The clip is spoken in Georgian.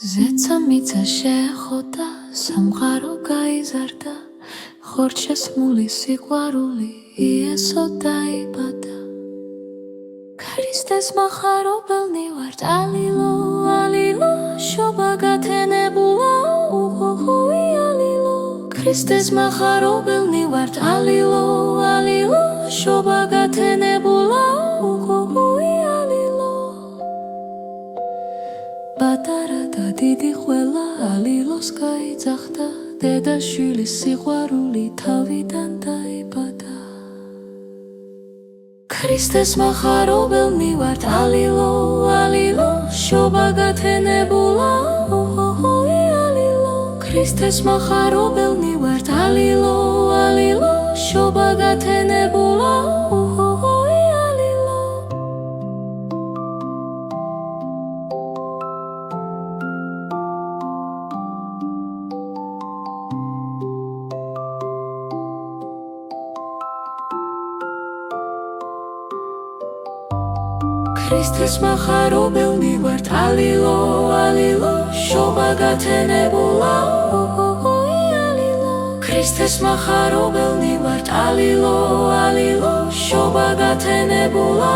ზეცა მიცა შეეხოდა, სამყარო გაიზარდა, ხორჩესმული სიყვარული იესო დაიბადა. ქრისტეს მახარობელნი ვართ, ალილო, ალილო, შობა გათენებულა, უჰუჰუი, ალილო. ქრისტეს მახარობელნი ვართ, ალილო, ალილო, შობა გათენებულა, უჰუჰუი, ალილო. პატარა და დიდი ყველა ალილოს გაიძახდა, დედაშვილის სიყვარული თავიდან დაიბადა. ქრისტეს მახარობელნი ვართ, ალილო, ალილო, შობა გათენებულა, უჰუჰუი, ალილო. ქრისტეს მახარობელნი ვართ, ალილო, ალილო, შობა გათენებულა, უჰუჰუი, ალილო. ქრისტეს მახარობელნი ვართ, ალილო, ალილო, შობა გათენებულა, უჰუჰუი, ალილო. ქრისტეს მახარობელნი ვართ, ალილო, ალილო, შობა გათენებულა.